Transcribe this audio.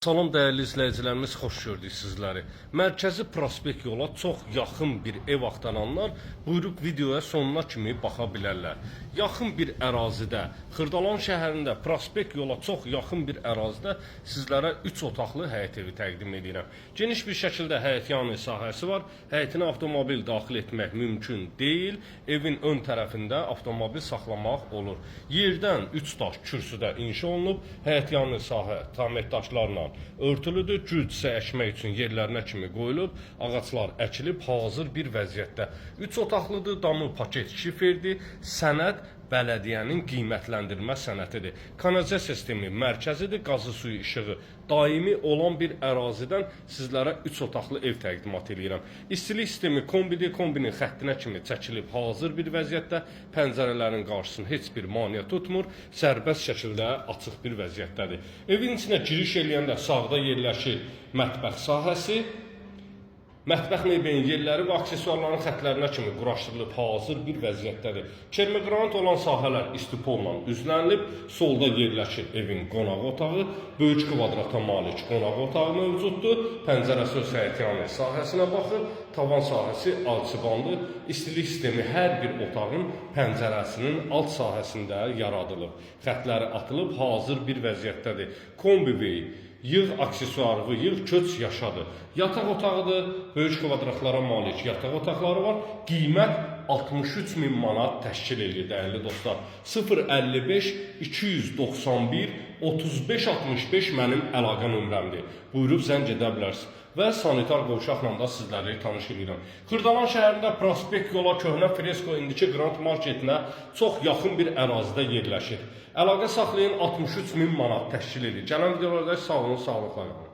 Salam dəyərli izləyicilərimiz, xoş gördük sizləri. Mərkəzi prospekt yola çox yaxın bir ev axtaranlar buyurub videoya sonuna kimi baxa bilərlər. Yaxın bir ərazidə, Xırdalan şəhərində prospekt yola çox yaxın bir ərazidə sizlərə 3 otaqlı həyət evi təqdim edirəm. Geniş bir şəkildə həyətyanı sahəsi var. Həyətinə avtomobil daxil etmək mümkün deyil. Evin ön tərəfində avtomobil saxlamaq olur. Yerdən 3 daş kürsüdə inşa olunub. Həyətyanı sahə tamir daşlarla örtülüdür, gülçə əkmək üçün yerlərinə kimi qoyulub, ağaclar əkilib, hazır bir vəziyyətdə. 3 otaqlıdır, damı paket şiferdir, sənəd bələdiyyənin qiymətləndirmə sənətidir. Kanalizasiya sistemi mərkəzidir, qazı suyu işığı daimi olan bir ərazidən sizlərə 3 otaqlı ev təqdimat edirəm. İstilik sistemi kombidir, kombinin xəttinə kimi çəkilib, hazır bir vəziyyətdə, pəncərələrin qarşısını heç bir maneə tutmur, sərbəst şəkildə açıq bir vəziyyətdədir. Evin içinə giriş eləyəndə sağda yerləşir mətbəx sahəsi. Mətbəx mebelinin yerləri və aksesuarların xətlərinə kimi quraşdırılıb, hazır bir vəziyyətdədir. Kermigranit olan sahələr istipolla üzlənilib, solda yerləşir evin qonaq otağı, böyük kvadrata malik qonaq otağı mövcuddur, pəncərəsi öz həyətyanı sahəsinə baxır, tavan sahəsi alçıbandır, istilik sistemi hər bir otağın pəncərəsinin alt sahəsində yaradılıb, xətləri atılıb, hazır bir vəziyyətdədir. Kombi yığ aksesuarı, yığ köç yaşadı. Yataq otağıdır, böyük kvadratlara malik yataq otaqları var. Qiymət 63.000 manat təşkil edir, dəyərli dostlar. 055 291 35 65 mənim əlaqə nömrəmdir. Buyurub zəng edə bilərsiniz. Və sanitar qovşaqla da sizləri tanış edirəm. Xırdalan şəhərində prospekt yola köhnə fresko indiki Grand Marketinə çox yaxın bir ərazidə yerləşir. Əlaqə saxlayın, 63.000 manat təşkil edir. Gələn videolarda sağ olun, sağlıqla qalın.